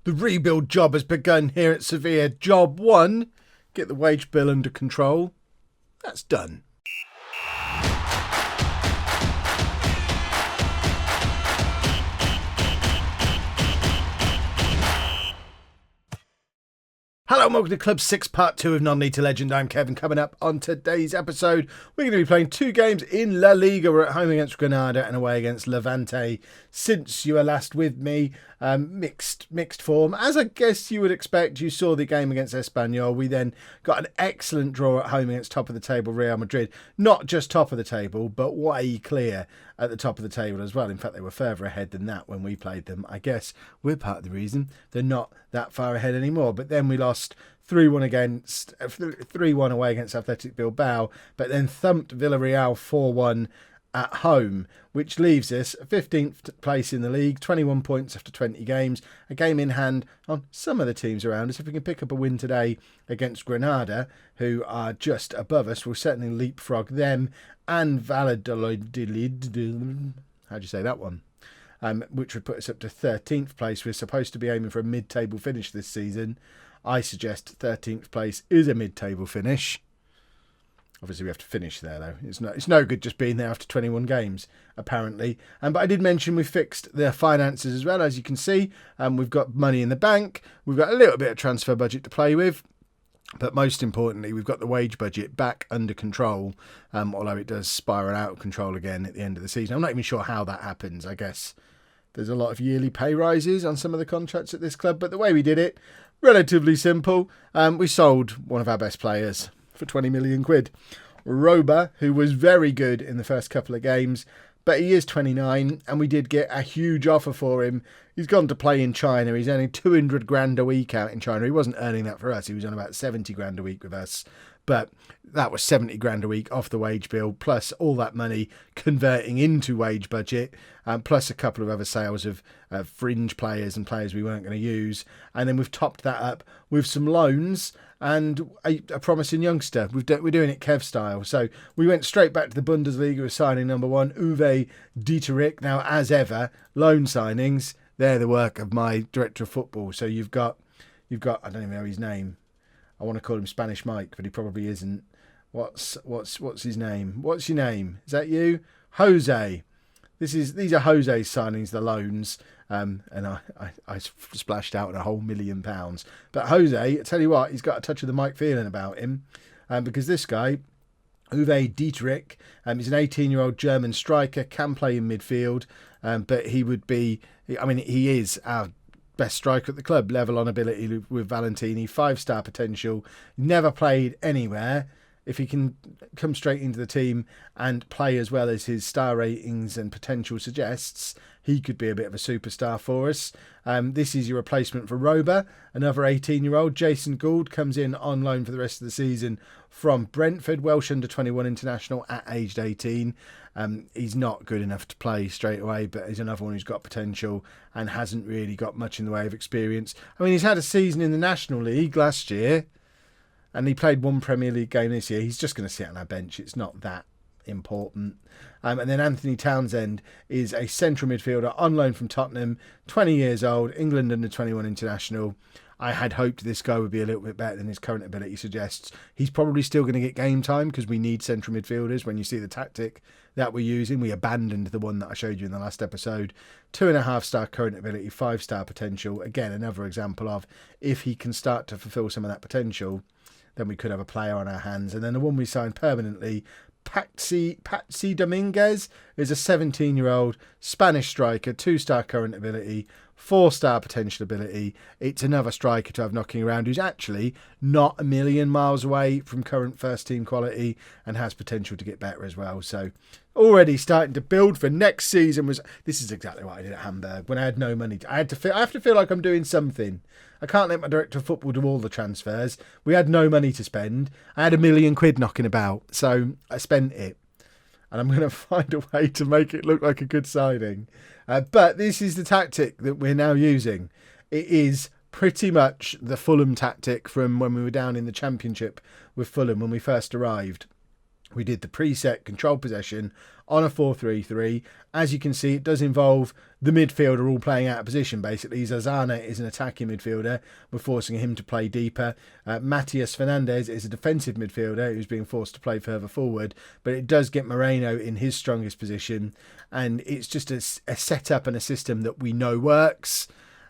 The rebuild job has begun here at Sevilla. Job 1, get the wage bill under control. That's done. Hello and welcome to Club 6 Part 2 of Non-League to Legend. I'm Kevin. Coming up on today's episode, we're going to be playing 2 games in La Liga. We're at home against Granada and away against Levante. Since you were last with me, mixed form. As I guess you would expect, you saw the game against Espanyol. We then got an excellent draw at home against top of the table Real Madrid. Not just top of the table, but way clear at the top of the table as well. In fact, they were further ahead than that when we played them. I guess we're part of the reason they're not that far ahead anymore. But then we lost 3-1 away against Athletic Bilbao, but then thumped Villarreal 4-1 at home, which leaves us 15th place in the league, 21 points after 20 games, a game in hand on some of the teams around us. If we can pick up a win today against Granada, who are just above us, we'll certainly leapfrog them and Valladolid. How'd you say that one? Which would put us up to 13th place. We're supposed to be aiming for a mid-table finish this season. I suggest 13th place is a mid-table finish. Obviously, we have to finish there, though. It's no good just being there after 21 games, apparently. But I did mention we fixed the finances as well, as you can see. We've got money in the bank. We've got a little bit of transfer budget to play with. But most importantly, we've got the wage budget back under control, although it does spiral out of control again at the end of the season. I'm not even sure how that happens. I guess there's a lot of yearly pay rises on some of the contracts at this club. But the way we did it, relatively simple. We sold one of our best players for 20 million quid. Roba, who was very good in the first couple of games, but he is 29 and we did get a huge offer for him. He's gone to play in China. He's earning 200 grand a week out in China. He wasn't earning that for us. He was on about 70 grand a week with us. But that was 70 grand a week off the wage bill, plus all that money converting into wage budget, plus a couple of other sales of fringe players and players we weren't going to use. And then we've topped that up with some loans and a promising youngster. We're doing it Kev style. So we went straight back to the Bundesliga with signing number 1, Uwe Dieterich. Now, as ever, loan signings, they're the work of my director of football. So you've got I don't even know his name. I want to call him Spanish Mike, but he probably isn't. What's his name? What's your name? Is that you? Jose. These are Jose's signings, the loans. And I splashed out a whole £1 million. But Jose, I tell you what, he's got a touch of the Mike feeling about him. Because this guy, Uwe Dieterich, he's an 18-year-old German striker, can play in midfield. But he is our best striker at the club, level on ability with Valentini, 5-star potential, never played anywhere. If he can come straight into the team and play as well as his star ratings and potential suggests, he could be a bit of a superstar for us. This is your replacement for Roba, another 18-year-old. Jason Gould comes in on loan for the rest of the season from Brentford, Welsh under-21 international at aged 18. He's not good enough to play straight away, but he's another one who's got potential and hasn't really got much in the way of experience. I mean, he's had a season in the National League last year, and he played 1 Premier League game this year. He's just going to sit on our bench. It's not that important. And then Anthony Townsend is a central midfielder on loan from Tottenham, 20 years old, England under-21 international. I had hoped this guy would be a little bit better than his current ability suggests. He's probably still going to get game time because we need central midfielders. When you see the tactic that we're using, we abandoned the one that I showed you in the last episode. 2.5-star current ability, 5-star potential. Again, another example of if he can start to fulfill some of that potential, then we could have a player on our hands. And then the one we signed permanently, Patsy Dominguez, is a 17-year-old Spanish striker, 2-star current ability, 4-star potential ability. It's another striker to have knocking around who's actually not a million miles away from current first-team quality and has potential to get better as well. So already starting to build for next season. This is exactly what I did at Hamburg when I had no money. I have to feel like I'm doing something. I can't let my director of football do all the transfers. We had no money to spend. I had £1 million knocking about, so I spent it. And I'm going to find a way to make it look like a good signing. But this is the tactic that we're now using. It is pretty much the Fulham tactic from when we were down in the Championship with Fulham when we first arrived. We did the preset control possession on a 4-3-3. As you can see, it does involve the midfielder all playing out of position, basically. Zazana is an attacking midfielder. We're forcing him to play deeper. Matias Fernandez is a defensive midfielder who's being forced to play further forward. But it does get Moreno in his strongest position. And it's just a setup and a system that we know works.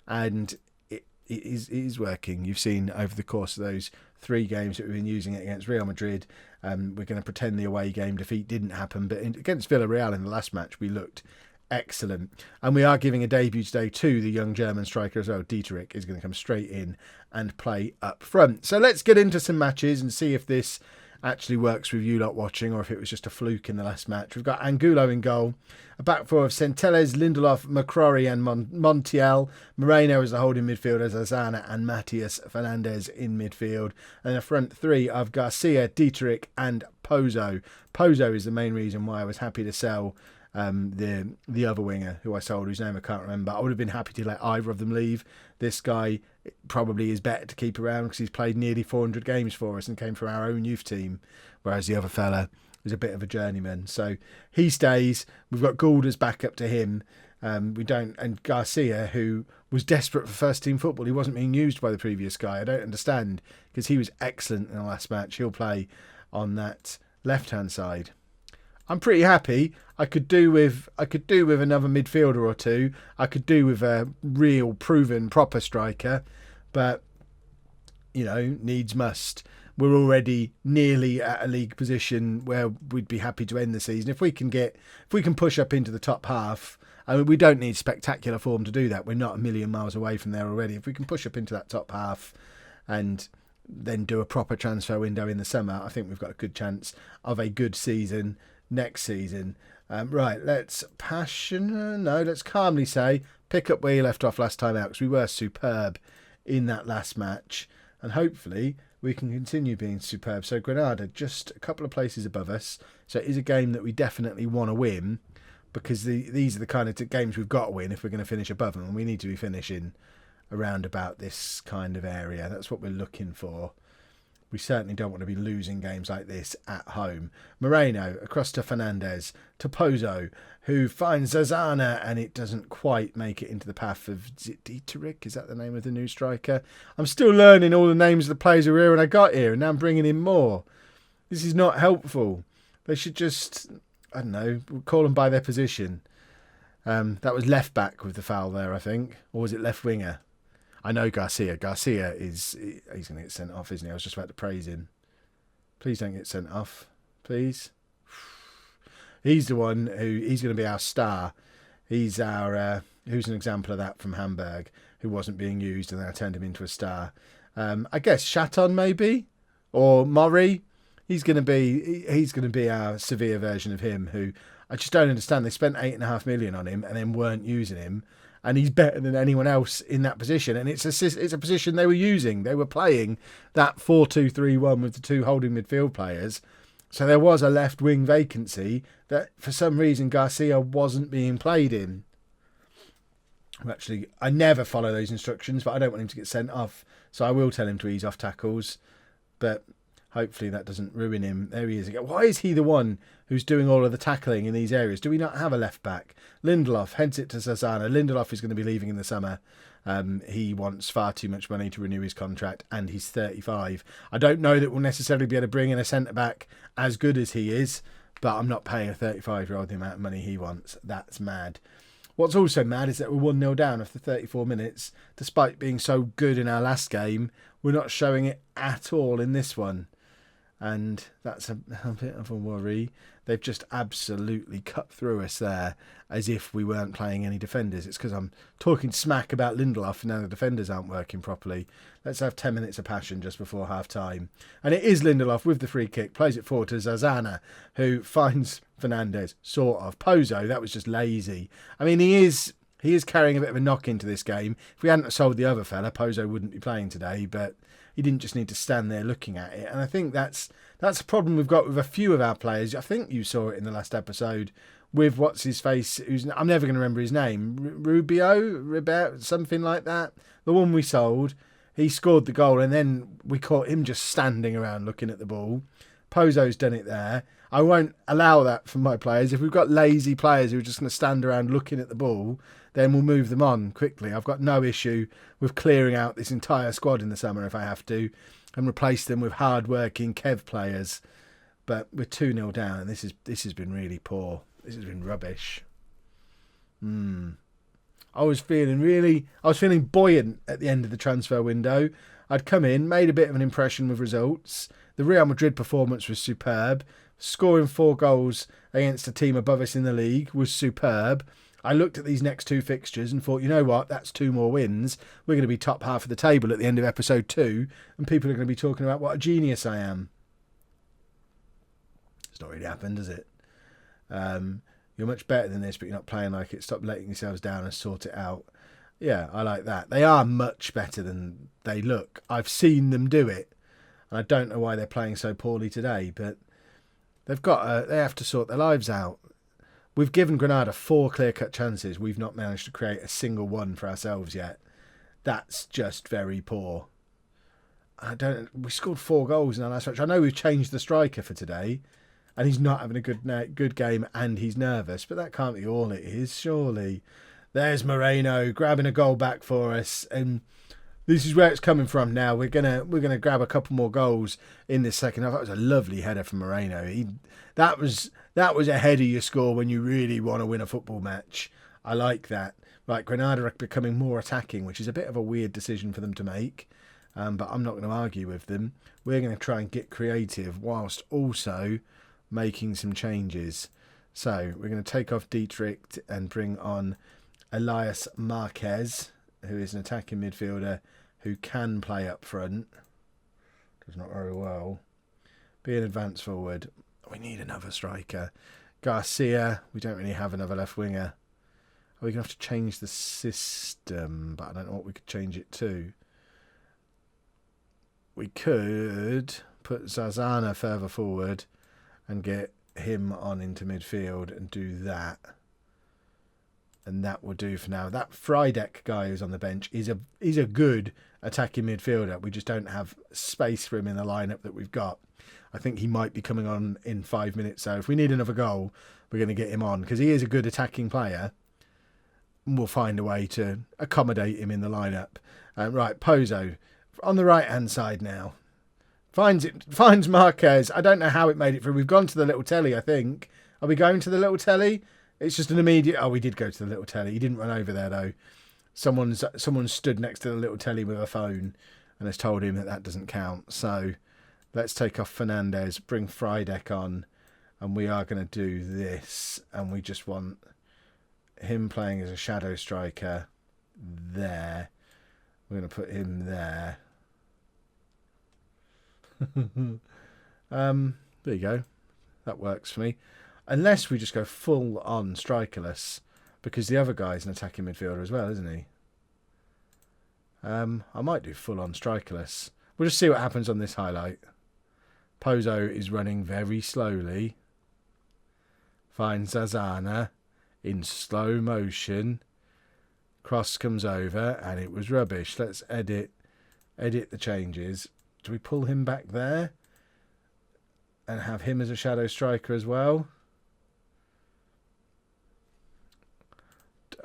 And it is working. You've seen over the course of those 3 games that we've been using it against Real Madrid. We're going to pretend the away game defeat didn't happen, but against Villarreal in the last match, we looked excellent. And we are giving a debut today to the young German striker as well. Dieterich is going to come straight in and play up front. So let's get into some matches and see if this actually works with you lot watching, or if it was just a fluke in the last match. We've got Angulo in goal, a back four of Centelles, Lindelof, McCrory and Montiel. Moreno as the holding midfielder, Zazana and Matias Fernandez in midfield. And a front 3 of Garcia, Dieterich and Pozo. Pozo is the main reason why I was happy to sell the other winger who I sold, whose name I can't remember. I would have been happy to let either of them leave. This guy probably is better to keep around because he's played nearly 400 games for us and came from our own youth team, whereas the other fella is a bit of a journeyman. So he stays. We've got Gould as backup to him. And Garcia, who was desperate for first team football. He wasn't being used by the previous guy. I don't understand, because he was excellent in the last match. He'll play on that left hand side. I'm pretty happy. I could do with another midfielder or two. I could do with a real proven proper striker, but needs must. We're already nearly at a league position where we'd be happy to end the season if we can push up into the top half. I mean, we don't need spectacular form to do that. We're not a million miles away from there already. If we can push up into that top half and then do a proper transfer window in the summer, I think we've got a good chance of a good season next season. Right, let's calmly say, pick up where you left off last time out, because we were superb in that last match, and hopefully we can continue being superb. So Granada just a couple of places above us, so it is a game that we definitely want to win, because these are the kind of games we've got to win if we're going to finish above them, and we need to be finishing around about this kind of area. That's what we're looking for. We certainly don't want to be losing games like this at home. Moreno across to Fernandez, to Pozo, who finds Zazana, and it doesn't quite make it into the path of Dieterich. Is that the name of the new striker? I'm still learning all the names of the players who were here when I got here, and now I'm bringing in more. This is not helpful. They should just, I don't know, call them by their position. That was left back with the foul there, I think. Or was it left winger? I know Garcia. He's going to get sent off, isn't he? I was just about to praise him. Please don't get sent off. Please. He's the one he's going to be our star. He's our, who's an example of that from Hamburg, who wasn't being used and then I turned him into a star. I guess Chapman maybe, or Murray. He's going to be our Sevilla version of him, who I just don't understand. They spent 8.5 million on him and then weren't using him. And he's better than anyone else in that position. And it's a position they were using. They were playing that 4-2-3-1 with the 2 holding midfield players. So there was a left wing vacancy that for some reason Garcia wasn't being played in. Actually, I never follow those instructions, but I don't want him to get sent off. So I will tell him to ease off tackles. But hopefully that doesn't ruin him. There he is again. Why is he the one who's doing all of the tackling in these areas? Do we not have a left back? Lindelof heads it to Zazana. Lindelof is going to be leaving in the summer. He wants far too much money to renew his contract, and he's 35. I don't know that we'll necessarily be able to bring in a centre-back as good as he is, but I'm not paying a 35-year-old the amount of money he wants. That's mad. What's also mad is that we're 1-0 down after 34 minutes. Despite being so good in our last game, we're not showing it at all in this one. And that's a bit of a worry. They've just absolutely cut through us there as if we weren't playing any defenders. It's because I'm talking smack about Lindelof and now the defenders aren't working properly. Let's have 10 minutes of passion just before half-time. And it is Lindelof with the free kick, plays it forward to Zazana, who finds Fernandez, sort of. Pozo, that was just lazy. I mean, he is carrying a bit of a knock into this game. If we hadn't sold the other fella, Pozo wouldn't be playing today, but he didn't just need to stand there looking at it. And I think that's a problem we've got with a few of our players. I think you saw it in the last episode with what's-his-face, I'm never going to remember his name, Rubio, something like that. The one we sold, he scored the goal and then we caught him just standing around looking at the ball. Pozo's done it there. I won't allow that from my players. If we've got lazy players who are just going to stand around looking at the ball, then we'll move them on quickly. I've got no issue with clearing out this entire squad in the summer if I have to and replace them with hard-working Kev players. But we're 2-0 down, and this has been really poor. This has been rubbish. I was feeling buoyant at the end of the transfer window. I'd come in, made a bit of an impression with results. The Real Madrid performance was superb. Scoring 4 goals against a team above us in the league was superb. I looked at these next 2 fixtures and thought, you know what, that's 2 more wins. We're going to be top half of the table at the end of episode 2, and people are going to be talking about what a genius I am. It's not really happened, has it? You're much better than this, but you're not playing like it. Stop letting yourselves down and sort it out. Yeah, I like that. They are much better than they look. I've seen them do it, and I don't know why they're playing so poorly today, but they have to sort their lives out. We've given Granada 4 clear-cut chances. We've not managed to create a single one for ourselves yet. That's just very poor. We scored 4 goals in our last match. I know we've changed the striker for today, and he's not having a good game, and he's nervous, but that can't be all it is, surely. There's Moreno grabbing a goal back for us, and this is where it's coming from now. We're gonna grab a couple more goals in this second half. That was a lovely header from Moreno. That was a header you score when you really want to win a football match. I like that. Right, Granada are becoming more attacking, which is a bit of a weird decision for them to make, but I'm not going to argue with them. We're going to try and get creative whilst also making some changes. So we're going to take off Dietrich and bring on Elias Marquez, who is an attacking midfielder who can play up front. Does not very well. Be an advance forward. We need another striker. Garcia, we don't really have another left winger. We're going to have to change the system, but I don't know what we could change it to. We could put Zazana further forward and get him on into midfield and do that. And that will do for now. That Frydek guy who's on the bench is a good attacking midfielder. We just don't have space for him in the lineup that we've got. I think he might be coming on in 5 minutes. So if we need another goal, we're going to get him on because he is a good attacking player. And we'll find a way to accommodate him in the lineup. Right, Pozo on the right-hand side now. Finds Marquez. I don't know how it made it through. We've gone to the little telly, I think. Are we going to the little telly? It's just an immediate... Oh, we did go to the little telly. He didn't run over there, though. Someone stood next to the little telly with a phone and has told him that doesn't count. So let's take off Fernandez, bring Frydek on, and we are going to do this. And we just want him playing as a shadow striker there. We're going to put him there. There you go. That works for me. Unless we just go full on strikerless, because the other guy's an attacking midfielder as well, isn't he? I might do full on strikerless. We'll just see what happens on this highlight. Pozo is running very slowly. Finds Zazana in slow motion. Cross comes over and it was rubbish. Let's edit the changes. Do we pull him back there and have him as a shadow striker as well?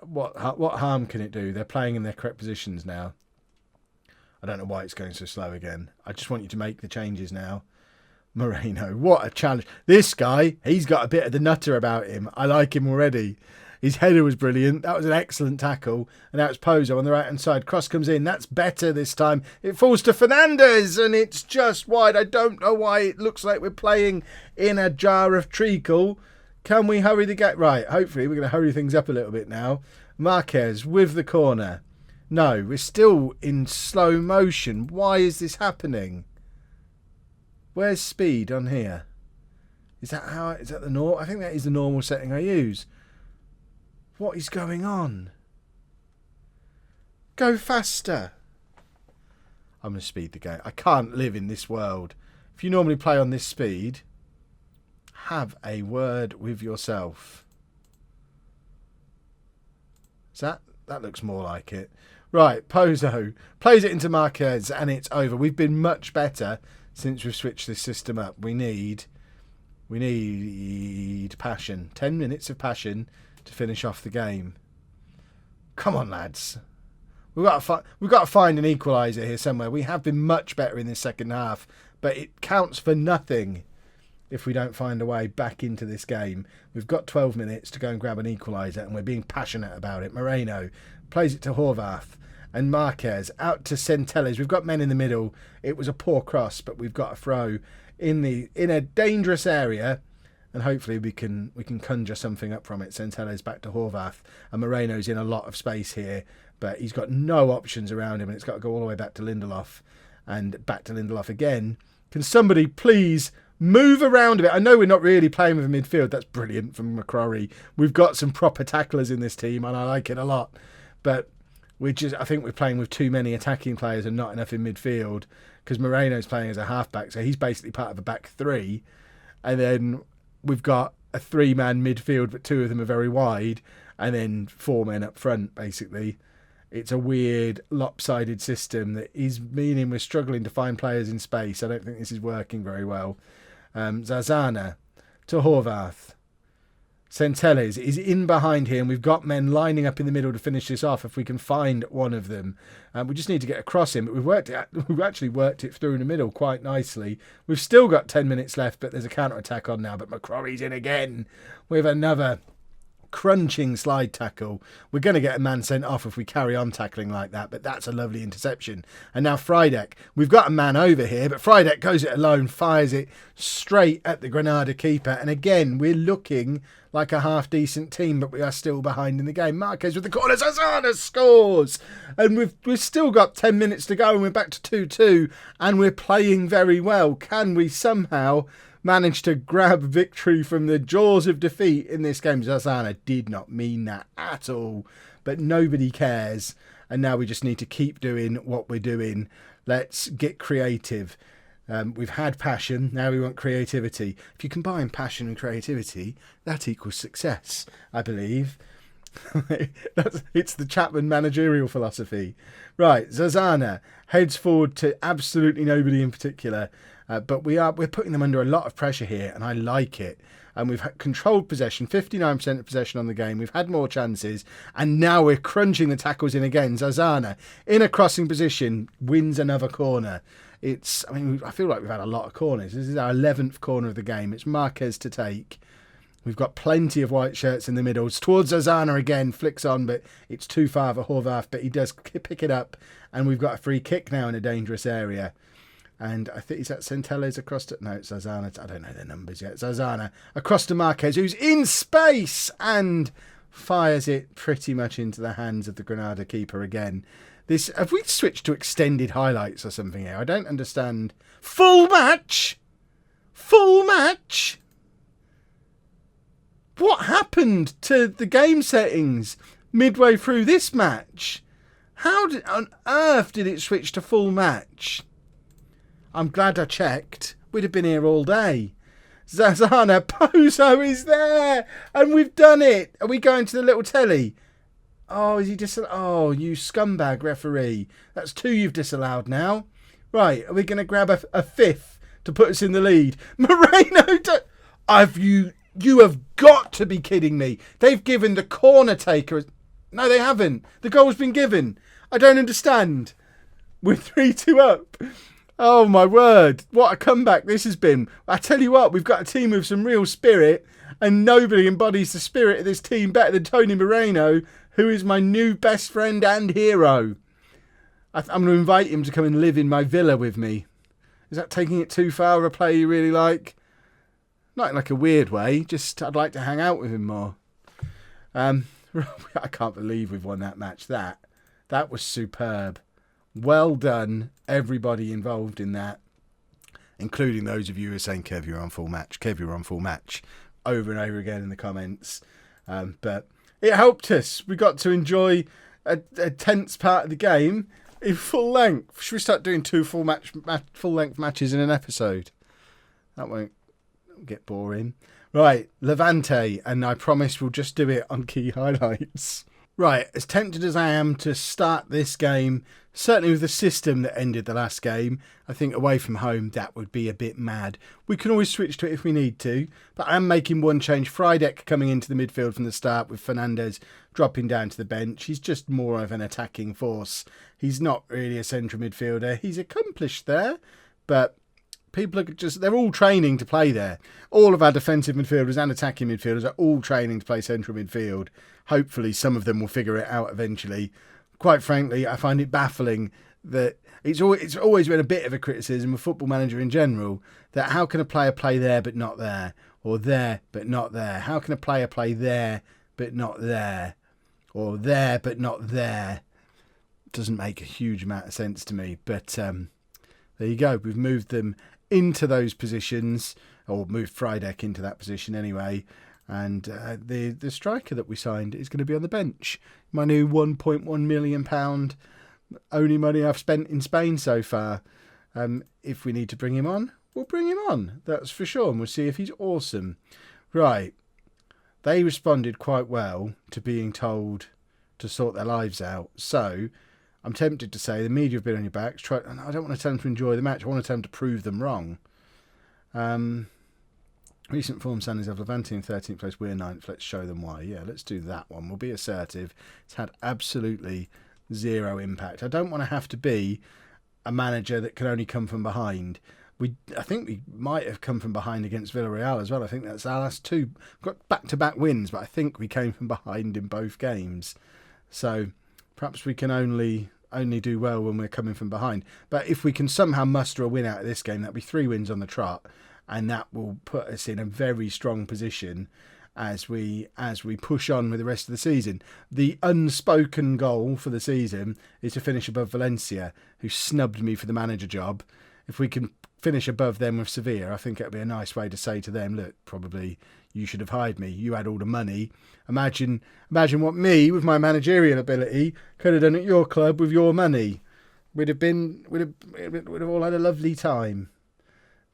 What harm can it do? They're playing in their correct positions now. I don't know why it's going so slow again. I just want you to make the changes now. Moreno, what a challenge. This guy, he's got a bit of the nutter about him. I like him already. His header was brilliant. That was an excellent tackle. And now it's Pozo on the right-hand side. Cross comes in. That's better this time. It falls to Fernandez, and it's just wide. I don't know why it looks like we're playing in a jar of treacle. Can we hurry the game? Right, hopefully we're going to hurry things up a little bit now. Marquez with the corner. No, we're still in slow motion. Why is this happening? Where's speed on here? Is that the normal? I think that is the normal setting I use. What is going on? Go faster. I'm going to speed the game. I can't live in this world. If you normally play on this speed, have a word with yourself. That looks more like it. Right, Pozo plays it into Marquez and it's over. We've been much better since we've switched this system up. We need passion. 10 minutes of passion to finish off the game. Come on, lads. We've got to find an equaliser here somewhere. We have been much better in this second half, but it counts for nothing if we don't find a way back into this game. We've got 12 minutes to go and grab an equaliser, and we're being passionate about it. Moreno plays it to Horvath, and Marquez out to Centelles. We've got men in the middle. It was a poor cross, but we've got a throw in a dangerous area, and hopefully we can conjure something up from it. Centelles back to Horvath, and Moreno's in a lot of space here, but he's got no options around him, and it's got to go all the way back to Lindelof, and back to Lindelof again. Can somebody please move around a bit? I know we're not really playing with a midfield. That's brilliant from McCrory. We've got some proper tacklers in this team, and I like it a lot, but I think we're playing with too many attacking players and not enough in midfield, because Moreno's playing as a halfback, so he's basically part of a back three, and then we've got a 3-man midfield, but 2 of them are very wide, and then 4 men up front, basically. It's a weird, lopsided system that is meaning we're struggling to find players in space. I don't think this is working very well. Zazana to Horvath. Centelles is in behind here, and we've got men lining up in the middle to finish this off if we can find one of them. We just need to get across him, but we've actually worked it through in the middle quite nicely. We've still got 10 minutes left, but there's a counter-attack on now, but McCrory's in again with another crunching slide tackle. We're going to get a man sent off if we carry on tackling like that, but that's a lovely interception. And now Frydek. We've got a man over here, but Frydek goes it alone, fires it straight at the Granada keeper. And again, we're looking like a half-decent team, but we are still behind in the game. Marquez with the corner. Zazana scores! And we've still got 10 minutes to go, and we're back to 2-2, and we're playing very well. Can we somehow manage to grab victory from the jaws of defeat in this game? Zazana did not mean that at all, but nobody cares, and now we just need to keep doing what we're doing. Let's get creative. We've had passion, now we want creativity. If you combine passion and creativity, that equals success, I believe. It's the Chapman managerial philosophy. Right, Zazana heads forward to absolutely nobody in particular, but we're putting them under a lot of pressure here, and I like it. And we've had controlled possession, 59% of possession on the game. We've had more chances, and now we're crunching the tackles in again. Zazana, in a crossing position, wins another corner. I feel like we've had a lot of corners. This is our 11th corner of the game. It's Marquez to take. We've got plenty of white shirts in the middle. It's towards Zazana again, flicks on, but it's too far for Horvath, but he does pick it up, and we've got a free kick now in a dangerous area. And I think, is that Centelles across to... No, it's Zazana. I don't know their numbers yet. Zazana across to Marquez, who's in space, and fires it pretty much into the hands of the Granada keeper again. Have we switched to extended highlights or something here? I don't understand. Full match? Full match? What happened to the game settings midway through this match? How on earth did it switch to full match? I'm glad I checked. We'd have been here all day. Zazana, Pozo is there! And we've done it! Are we going to the little telly? Oh, is he Oh, you scumbag referee. That's 2 you've disallowed now. Right, are we going to grab a 5th to put us in the lead? Moreno, you have got to be kidding me. They've given the corner taker... No, they haven't. The goal's been given. I don't understand. We're 3-2 up. Oh, my word. What a comeback this has been. I tell you what, we've got a team with some real spirit, and nobody embodies the spirit of this team better than Tony Moreno, who is my new best friend and hero. I'm going to invite him to come and live in my villa with me. Is that taking it too far, a player you really like? Not in like a weird way, just I'd like to hang out with him more. I can't believe we've won that match. That was superb. Well done, everybody involved in that, including those of you who are saying, Kev, you're on full match. Kev, you're on full match, over and over again in the comments. But it helped us. We got to enjoy a tense part of the game in full length. Should we start doing 2 full-length matches in an episode? That won't get boring. Right, Levante, and I promise we'll just do it on key highlights. Right, as tempted as I am to start this game, certainly with the system that ended the last game, I think away from home that would be a bit mad. We can always switch to it if we need to, but I am making one change. Frydek coming into the midfield from the start with Fernandez dropping down to the bench. He's just more of an attacking force. He's not really a central midfielder. He's accomplished there, but people are they're all training to play there. All of our defensive midfielders and attacking midfielders are all training to play central midfield. Hopefully some of them will figure it out eventually. Quite frankly, I find it baffling that it's always been a bit of a criticism of Football Manager in general, that how can a player play there but not there? Or there but not there? How can a player play there but not there? Or there but not there? Doesn't make a huge amount of sense to me. But there you go. We've moved them into those positions, or moved Frydek into that position anyway. And the striker that we signed is going to be on the bench. My new £1.1 million only money I've spent in Spain so far. If we need to bring him on, we'll bring him on. That's for sure. And we'll see if he's awesome. Right. They responded quite well to being told to sort their lives out. So I'm tempted to say the media have been on your backs. I don't want to tell them to enjoy the match. I want to tell them to prove them wrong. Recent form standings of Levante in 13th place. We're 9th. Let's show them why. Yeah, let's do that one. We'll be assertive. It's had absolutely zero impact. I don't want to have to be a manager that can only come from behind. I think we might have come from behind against Villarreal as well. I think that's our last two. Got back-to-back wins, but I think we came from behind in both games. So perhaps we can only do well when we're coming from behind. But if we can somehow muster a win out of this game, that'll be 3 wins on the trot, and that will put us in a very strong position as we push on with the rest of the season. The unspoken goal for the season is to finish above Valencia, who snubbed me for the manager job. If we can finish above them with Sevilla, I think it'll be a nice way to say to them, look, probably you should have hired me. You had all the money. Imagine what me, with my managerial ability, could have done at your club with your money. We'd have all had a lovely time.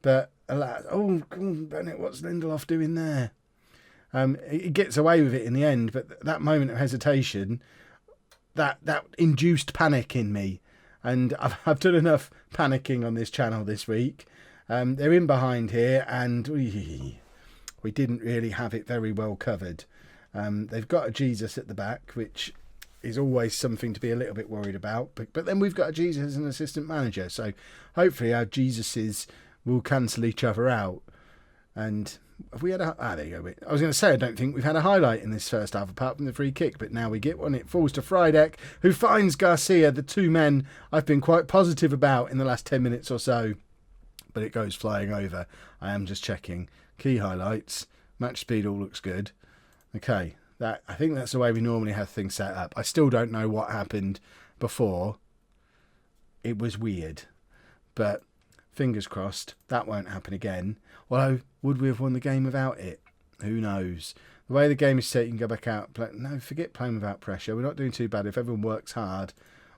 But alas, Bennett, what's Lindelof doing there? He gets away with it in the end, but that moment of hesitation, that induced panic in me. And I've done enough panicking on this channel this week. They're in behind here, and we didn't really have it very well covered. They've got a Jesus at the back, which is always something to be a little bit worried about. But then we've got a Jesus as an assistant manager, so hopefully our Jesuses will cancel each other out. And have we had there you go. I was going to say, I don't think we've had a highlight in this first half apart from the free kick, but now we get one. It falls to Frydek, who finds Garcia, the two men I've been quite positive about in the last 10 minutes or so, but it goes flying over. I am just checking key highlights. Match speed all looks good. Okay, I think that's the way we normally have things set up. I still don't know what happened before. It was weird, but fingers crossed that won't happen again. Although, would we have won the game without it? Who knows? The way the game is set, you can go back out. No, forget playing without pressure. We're not doing too bad. If everyone works hard,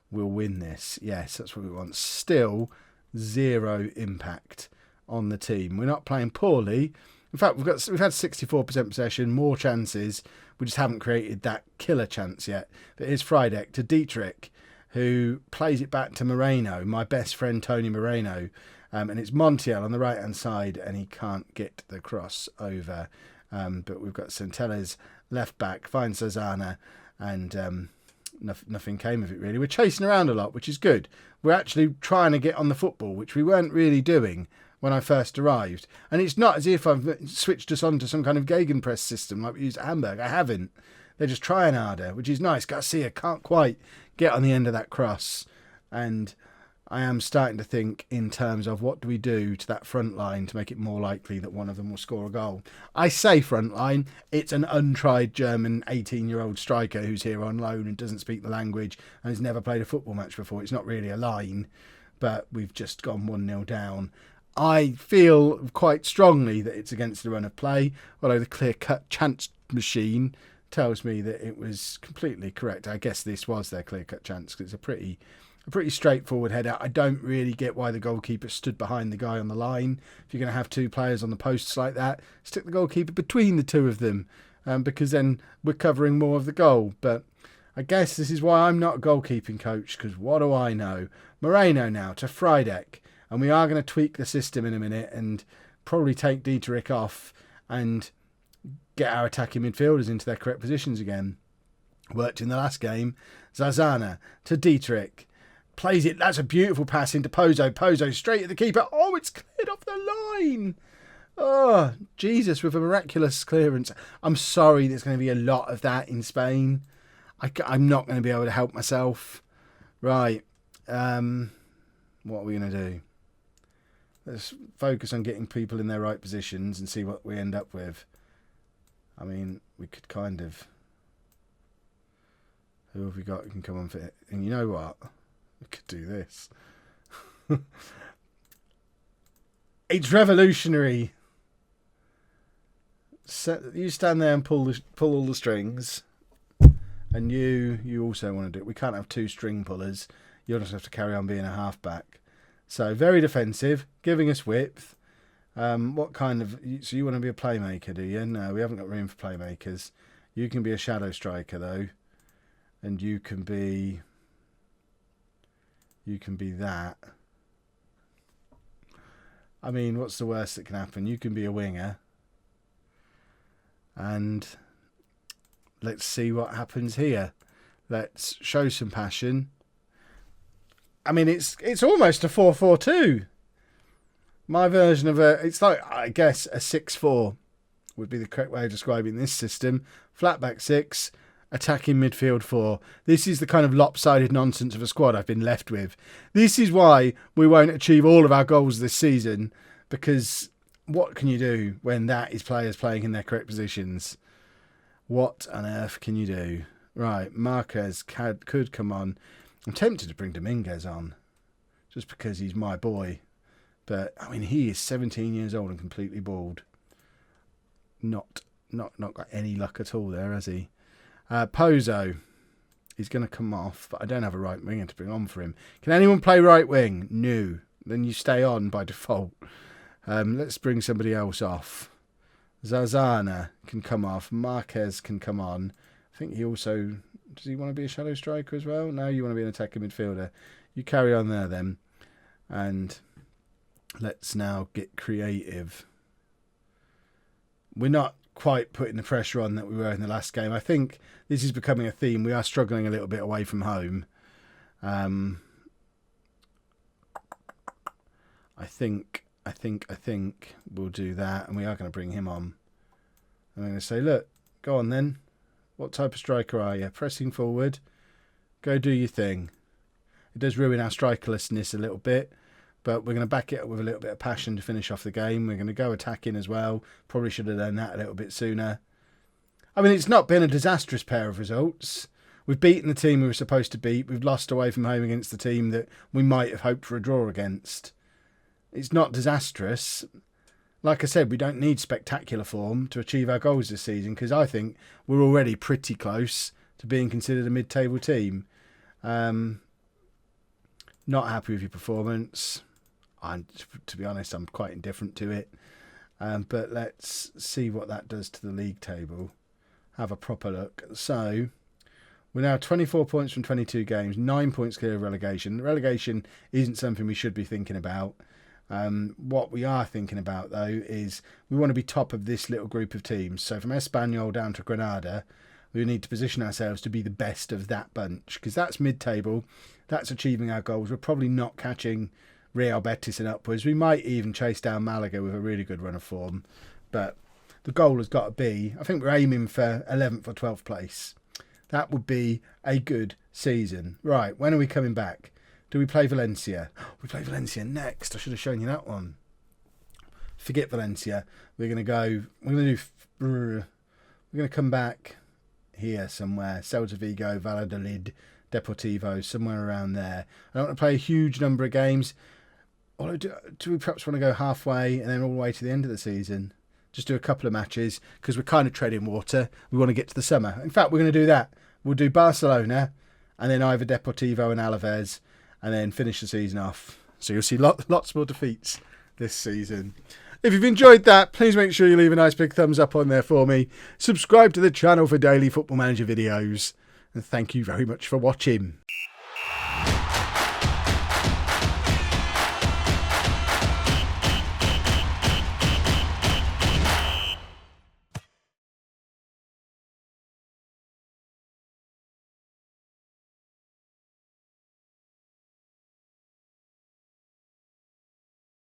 we'll win this. Yes, that's what we want. Still, zero impact on the team. We're not playing poorly. In fact, we've had 64% possession, more chances. We just haven't created that killer chance yet. But here's Frydek to Dietrich, who plays it back to Moreno, my best friend Tony Moreno. And it's Montiel on the right-hand side, and he can't get the cross over. But we've got Centellas left back, finds Zazana, and nothing came of it, really. We're chasing around a lot, which is good. We're actually trying to get on the football, which we weren't really doing when I first arrived. And it's not as if I've switched us on to some kind of Gegenpress system like we used at Hamburg. I haven't. They're just trying harder, which is nice. Garcia can't quite get on the end of that cross. And I am starting to think in terms of what do we do to that front line to make it more likely that one of them will score a goal. I say front line, it's an untried German 18-year-old striker who's here on loan and doesn't speak the language and has never played a football match before. It's not really a line, but we've just gone 1-0 down. I feel quite strongly that it's against the run of play, although the clear-cut chance machine tells me that it was completely correct. I guess this was their clear-cut chance because it's a pretty straightforward header. I don't really get why the goalkeeper stood behind the guy on the line. If you're going to have two players on the posts like that, stick the goalkeeper between the two of them, because then we're covering more of the goal. But I guess this is why I'm not a goalkeeping coach, because what do I know? Moreno now to Frydek, and we are going to tweak the system in a minute and probably take Dietrich off and get our attacking midfielders into their correct positions again. Worked in the last game. Zazana to Dietrich. Plays it. That's a beautiful pass into Pozo. Pozo straight at the keeper. Oh, it's cleared off the line. Oh, Jesus, with a miraculous clearance. I'm sorry, there's going to be a lot of that in Spain. I'm not going to be able to help myself. Right. What are we going to do? Let's focus on getting people in their right positions and see what we end up with. I mean, we could kind of... Who have we got who can come on for it? And you know what? We could do this. It's revolutionary. You stand there and pull all the strings. And you also want to do it. We can't have two string pullers. You'll just have to carry on being a halfback. So very defensive, giving us width. What kind of... So you want to be a playmaker, do you? No, we haven't got room for playmakers. You can be a shadow striker, though. And you can be that. I mean, what's the worst that can happen? You can be a winger. And let's see what happens here. Let's show some passion. I mean, it's almost a 4-4-2. My version of it's like, I guess, a 6-4 would be the correct way of describing this system. Flat back 6, attacking midfield 4. This is the kind of lopsided nonsense of a squad I've been left with. This is why we won't achieve all of our goals this season, because what can you do when that is players playing in their correct positions? What on earth can you do? Right, Marquez could come on. I'm tempted to bring Dominguez on, just because he's my boy. But, I mean, he is 17 years old and completely bald. Not got any luck at all there, has he? Pozo is going to come off, but I don't have a right winger to bring on for him. Can anyone play right wing? No. Then you stay on by default. Let's bring somebody else off. Zazana can come off. Marquez can come on. I think he also... Does he want to be a shadow striker as well? No, you want to be an attacking midfielder. You carry on there then. And let's now get creative. We're not quite putting the pressure on that we were in the last game. I think this is becoming a theme. We are struggling a little bit away from home. I think we'll do that, and we are going to bring him on. I'm going to say, look, go on then. What type of striker are you? Pressing forward. Go do your thing. It does ruin our strikerlessness a little bit, but we're going to back it up with a little bit of passion to finish off the game. We're going to go attacking as well. Probably should have done that a little bit sooner. I mean, it's not been a disastrous pair of results. We've beaten the team we were supposed to beat. We've lost away from home against the team that we might have hoped for a draw against. It's not disastrous. Like I said, we don't need spectacular form to achieve our goals this season, because I think we're already pretty close to being considered a mid-table team. Not happy with your performance. To be honest, I'm quite indifferent to it. But let's see what that does to the league table. Have a proper look. So we're now 24 points from 22 games, 9 points clear of relegation. Relegation isn't something we should be thinking about. What we are thinking about, though, is we want to be top of this little group of teams. So from Espanyol down to Granada, we need to position ourselves to be the best of that bunch, because that's mid-table. That's achieving our goals. We're probably not catching Real Betis and upwards. We might even chase down Malaga with a really good run of form. But the goal has got to be, I think we're aiming for 11th or 12th place. That would be a good season. Right, when are we coming back? Do we play Valencia? We play Valencia next. I should have shown you that one. Forget Valencia. We're going to come back here somewhere. Celta Vigo, Valladolid, Deportivo, somewhere around there. I don't want to play a huge number of games. Or do we perhaps want to go halfway and then all the way to the end of the season? Just do a couple of matches, because we're kind of treading water. We want to get to the summer. In fact, we're going to do that. We'll do Barcelona and then either Deportivo and Alaves, and then finish the season off. So you'll see lots more defeats this season. If you've enjoyed that, please make sure you leave a nice big thumbs up on there for me. Subscribe to the channel for daily Football Manager videos. And thank you very much for watching.